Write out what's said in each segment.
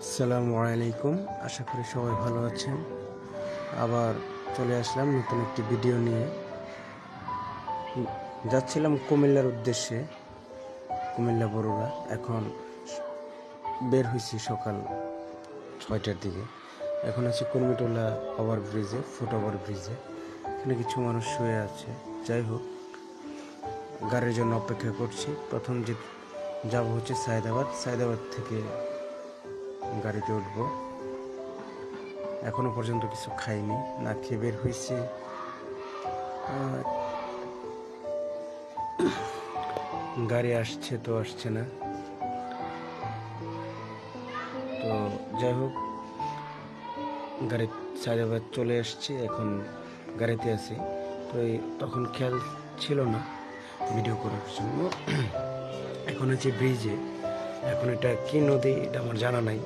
আসসালামু আলাইকুম। আশা করি সবাই ভালো আছেন। আবার চলে আসলাম নতুন একটি ভিডিও নিয়ে। যাচ্ছিলাম কুমিল্লার উদ্দেশ্যে, কুমিল্লা বড়ুয়া। এখন বের হয়েছি সকাল 6টার দিকে। এখন আছি কুর্মিটোলা ওভারব্রিজে, ফুট ওভারব্রিজে। এখানে কিছু মানুষ শুয়ে আছে। যাই হোক, গাড়ির জন্য অপেক্ষা করছি। প্রথম যে যাব হচ্ছে সায়দাবাদ থেকে গাড়িতে উঠবো। এখনো পর্যন্ত কিছু খাইনি, না খেয়ে বের হয়েছি। গাড়ি আসছে তো আসছে না। তো যাই হোক, গাড়ি সায়দাবাদ চলে আসছি, এখন গাড়িতে আছি। তো তখন খেয়াল ছিল না ভিডিও করার জন্য। এখন আছে ব্রিজে। এখন এটা কি নদী এটা আমার জানা নাই।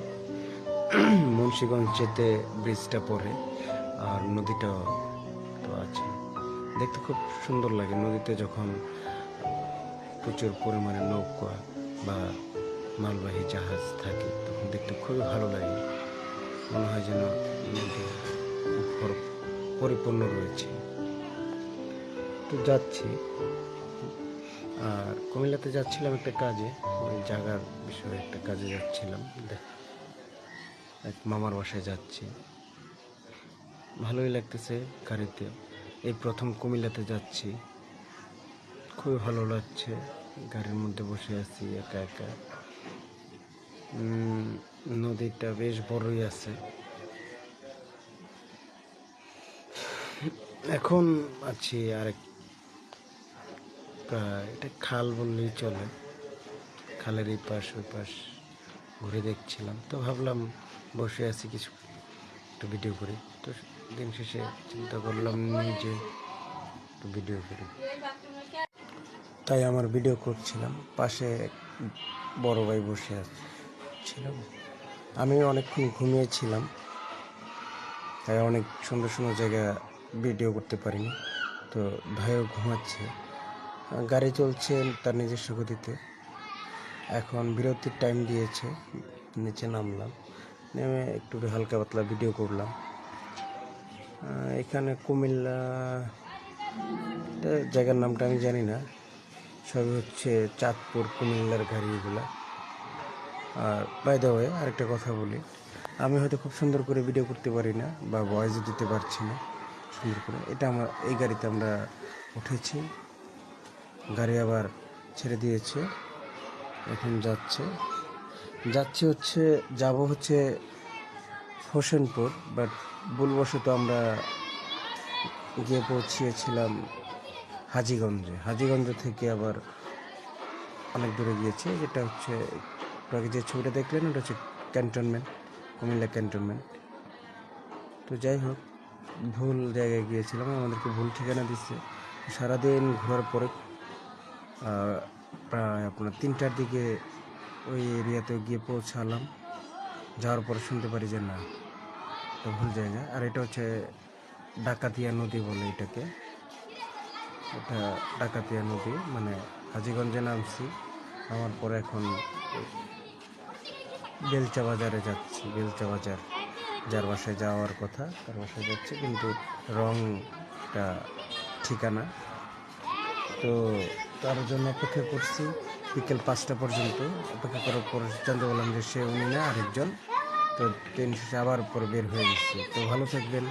মুন্সিগঞ্জ যেতে ব্রিজটা পড়ে, আর নদীটা তো আছে। দেখতে খুব সুন্দর লাগে নদীতে যখন প্রচুর পরিমাণে নৌকা বা মালবাহী জাহাজ থাকে, তখন দেখতে খুবই ভালো লাগে। মনে হয় যেন নদী পরিপূর্ণ রয়েছে। তো যাচ্ছি, আর কুমিল্লাতে যাচ্ছিলাম একটা কাজে, ওই জায়গার বিষয়ে একটা কাজে যাচ্ছিলাম। এক মামার বাসায় যাচ্ছি, ভালোই লাগতেছে গাড়িতে। এই প্রথম কুমিল্লাতে যাচ্ছি, খুবই ভালো লাগছে। গাড়ির মধ্যে বসে আছি একা একা। নদীটা বেশ বড়ই আছে। এখন আছি আরেক প্রায়, এটা খাল বললেই চলে। খালের এই পাশ ওই পাশ ঘুরে দেখছিলাম, তো ভাবলাম বসে আছি কিছু একটু ভিডিও করি। তো দিন শেষে চিন্তা করলাম নিজে একটু ভিডিও করি, তাই আমার ভিডিও করছিলাম। পাশে বড় ভাই বসে ছিলাম। আমি অনেকক্ষণ ঘুমিয়েছিলাম, তাই অনেক সুন্দর সুন্দর জায়গা ভিডিও করতে পারিনি। তো ভাইও ঘুমাচ্ছে, গাড়ি চলছে তার নিজস্ব গতিতে। এখন বিরতির টাইম দিয়েছে, নিচে নামলাম, নেমে একটু হালকা পাতলা ভিডিও করলাম। এখানে কুমিল্লা জায়গার নামটা আমি জানি না, সবই হচ্ছে চাঁদপুর কুমিল্লার গাড়ি এগুলা। আর বাই দ্য ওয়ে, আরেকটা কথা বলি, আমি হয়তো খুব সুন্দর করে ভিডিও করতে পারি না বা ভয়েসও দিতে পারছি না সুন্দর করে। এটা আমার এই গাড়িতে আমরা উঠেছি, গাড়ি আবার ছেড়ে দিয়েছে, এখন যাব হচ্ছে হোসেনপুর। বাট ভুলবশত আমরা গিয়ে পৌঁছিয়েছিলাম হাজীগঞ্জ থেকে আবার অনেক দূরে গিয়েছে। যেটা হচ্ছে আপনাকে যে ছবিটা দেখলেন, ওটা হচ্ছে ক্যান্টনমেন্ট, কুমিল্লা ক্যান্টনমেন্ট। তো যাই হোক, ভুল জায়গায় গিয়েছিলাম, আমাদেরকে ভুল ঠিকানা দিচ্ছে। সারাদিন ঘোরার পরে প্রায় আপনার 3টার দিকে ওই এরিয়াতে গিয়ে পৌঁছালাম। যাওয়ার পরে শুনতে পারি যে না, এটা ভুল জায়গা। আর এটা হচ্ছে ডাকাতিয়া নদী বলে এটাকে। এটা ডাকাতিয়া নদী, মানে হাজীগঞ্জে নামছি, নামার পরে এখন বেলচা বাজারে যাচ্ছি। বেলচা বাজার, যার বাসায় যাওয়ার কথা তার বাসায় যাচ্ছে, কিন্তু রংটা ঠিকানা। তো তার জন্য অপেক্ষা করছি বিকেল 5টা পর্যন্ত। অপেক্ষা করার পর জানতে বললাম যে উনি না, আরেকজন। তো দিন শেষে আবার পরে বের হয়ে গেছি। তো ভালো থাকবেন।